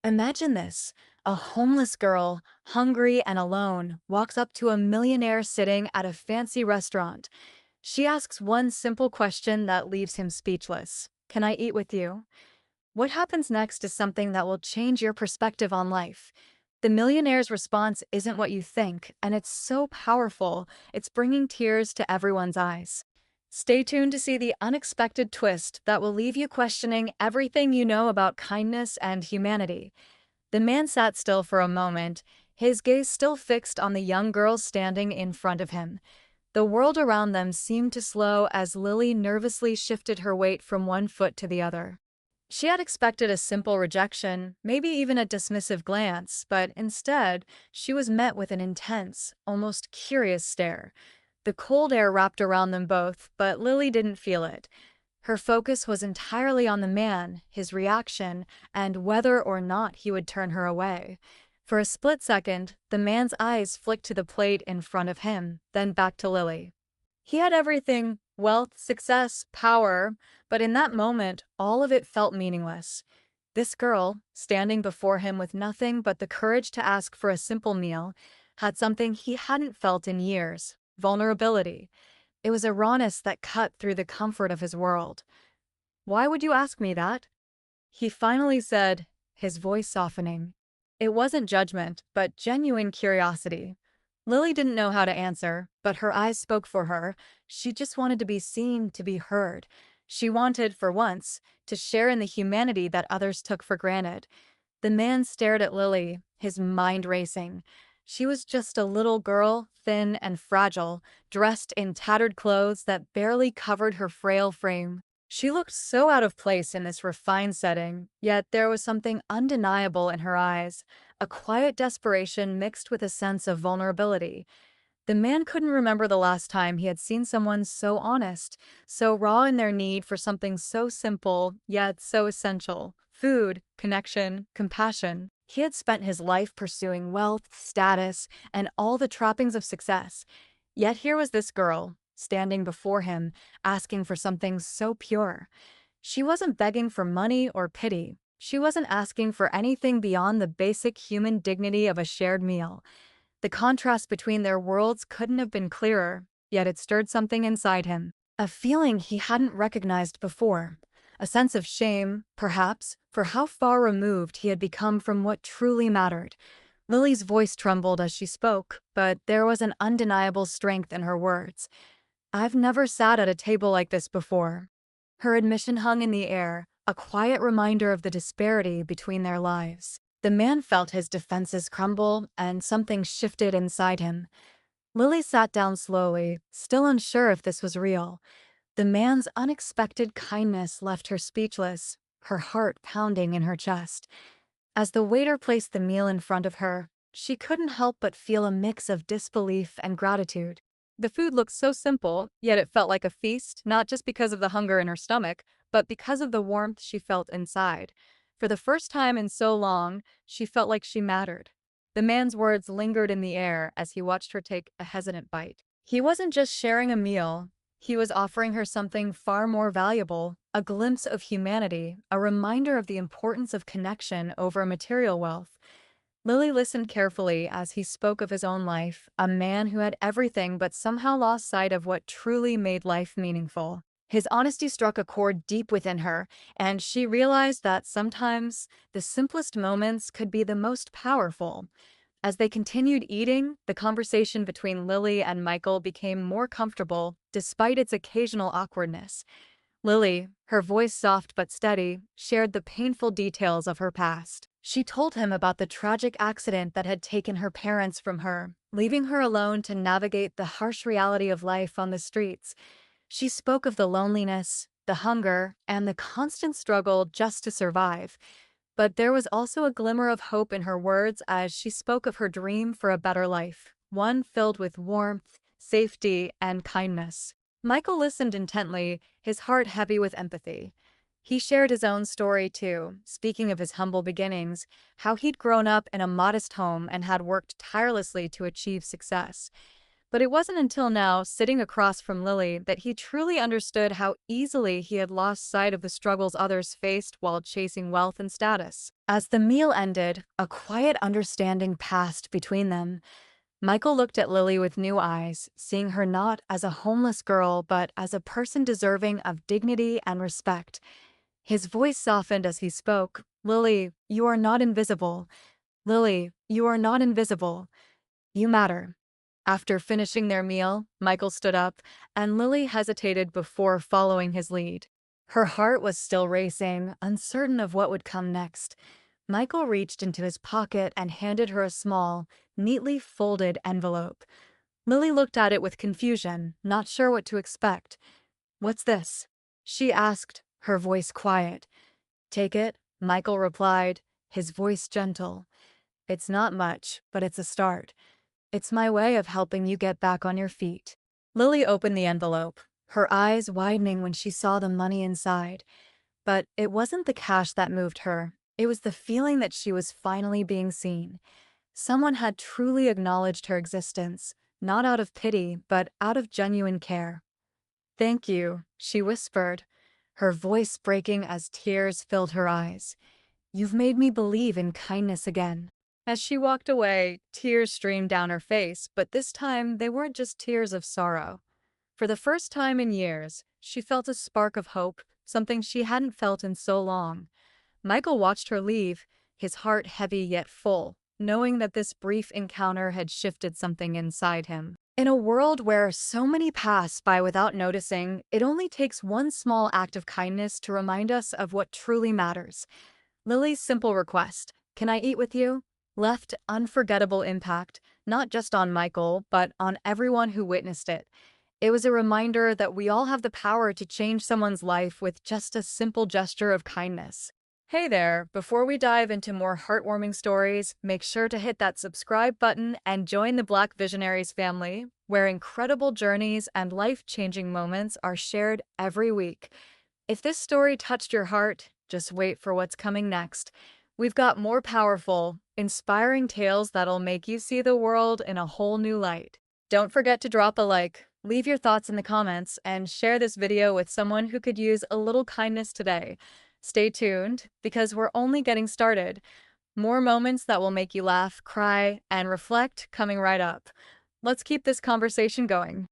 Imagine this. A homeless girl, hungry and alone, walks up to a millionaire sitting at a fancy restaurant. She asks one simple question that leaves him speechless. Can I eat with you? What happens next is something that will change your perspective on life. The millionaire's response isn't what you think, and it's so powerful, it's bringing tears to everyone's eyes. Stay tuned to see the unexpected twist that will leave you questioning everything you know about kindness and humanity. The man sat still for a moment, his gaze still fixed on the young girl standing in front of him. The world around them seemed to slow as Lily nervously shifted her weight from one foot to the other. She had expected a simple rejection, maybe even a dismissive glance, but instead, she was met with an intense, almost curious stare. The cold air wrapped around them both, but Lily didn't feel it. Her focus was entirely on the man, his reaction, and whether or not he would turn her away. For a split second, the man's eyes flicked to the plate in front of him, then back to Lily. He had everything: wealth, success, power, but in that moment, all of it felt meaningless. This girl, standing before him with nothing but the courage to ask for a simple meal, had something he hadn't felt in years: vulnerability. It was a rawness that cut through the comfort of his world. "Why would you ask me that?" he finally said, his voice softening. It wasn't judgment, but genuine curiosity. Lily didn't know how to answer, but her eyes spoke for her. She just wanted to be seen, to be heard. She wanted, for once, to share in the humanity that others took for granted. The man stared at Lily, his mind racing. She was just a little girl, thin and fragile, dressed in tattered clothes that barely covered her frail frame. She looked so out of place in this refined setting, yet there was something undeniable in her eyes, a quiet desperation mixed with a sense of vulnerability. The man couldn't remember the last time he had seen someone so honest, so raw in their need for something so simple, yet so essential: food, connection, compassion. He had spent his life pursuing wealth, status, and all the trappings of success. Yet here was this girl, standing before him, asking for something so pure. She wasn't begging for money or pity. She wasn't asking for anything beyond the basic human dignity of a shared meal. The contrast between their worlds couldn't have been clearer, yet it stirred something inside him. A feeling he hadn't recognized before. A sense of shame, perhaps, for how far removed he had become from what truly mattered. Lily's voice trembled as she spoke, but there was an undeniable strength in her words. "I've never sat at a table like this before." Her admission hung in the air, a quiet reminder of the disparity between their lives. The man felt his defenses crumble, and something shifted inside him. Lily sat down slowly, still unsure if this was real. The man's unexpected kindness left her speechless, her heart pounding in her chest. As the waiter placed the meal in front of her, she couldn't help but feel a mix of disbelief and gratitude. The food looked so simple, yet it felt like a feast, not just because of the hunger in her stomach, but because of the warmth she felt inside. For the first time in so long, she felt like she mattered. The man's words lingered in the air as he watched her take a hesitant bite. He wasn't just sharing a meal, he was offering her something far more valuable: a glimpse of humanity, a reminder of the importance of connection over material wealth. Lily listened carefully as he spoke of his own life, a man who had everything but somehow lost sight of what truly made life meaningful. His honesty struck a chord deep within her, and she realized that sometimes the simplest moments could be the most powerful. As they continued eating, the conversation between Lily and Michael became more comfortable, despite its occasional awkwardness. Lily, her voice soft but steady, shared the painful details of her past. She told him about the tragic accident that had taken her parents from her, leaving her alone to navigate the harsh reality of life on the streets. She spoke of the loneliness, the hunger, and the constant struggle just to survive. But there was also a glimmer of hope in her words as she spoke of her dream for a better life, one filled with warmth, safety, and kindness. Michael listened intently, his heart heavy with empathy. He shared his own story too, speaking of his humble beginnings, how he'd grown up in a modest home and had worked tirelessly to achieve success. But it wasn't until now, sitting across from Lily, that he truly understood how easily he had lost sight of the struggles others faced while chasing wealth and status. As the meal ended, a quiet understanding passed between them. Michael looked at Lily with new eyes, seeing her not as a homeless girl, but as a person deserving of dignity and respect. His voice softened as he spoke. "Lily, you are not invisible. Lily, you are not invisible. You matter." After finishing their meal, Michael stood up, and Lily hesitated before following his lead. Her heart was still racing, uncertain of what would come next. Michael reached into his pocket and handed her a small, neatly folded envelope. Lily looked at it with confusion, not sure what to expect. "What's this?" she asked, her voice quiet. "Take it," Michael replied, his voice gentle. "It's not much, but it's a start. It's my way of helping you get back on your feet." Lily opened the envelope, her eyes widening when she saw the money inside. But it wasn't the cash that moved her. It was the feeling that she was finally being seen. Someone had truly acknowledged her existence, not out of pity, but out of genuine care. "Thank you," she whispered, her voice breaking as tears filled her eyes. "You've made me believe in kindness again." As she walked away, tears streamed down her face, but this time they weren't just tears of sorrow. For the first time in years, she felt a spark of hope, something she hadn't felt in so long. Michael watched her leave, his heart heavy yet full, knowing that this brief encounter had shifted something inside him. In a world where so many pass by without noticing, it only takes one small act of kindness to remind us of what truly matters. Lily's simple request, "Can I eat with you?" left unforgettable impact, not just on Michael, but on everyone who witnessed it. It was a reminder that we all have the power to change someone's life with just a simple gesture of kindness. Hey there, before we dive into more heartwarming stories, make sure to hit that subscribe button and join the Black Visionaries family, where incredible journeys and life-changing moments are shared every week. If this story touched your heart, just wait for what's coming next. We've got more powerful, inspiring tales that'll make you see the world in a whole new light. Don't forget to drop a like, leave your thoughts in the comments, and share this video with someone who could use a little kindness today. Stay tuned, because we're only getting started. More moments that will make you laugh, cry, and reflect coming right up. Let's keep this conversation going.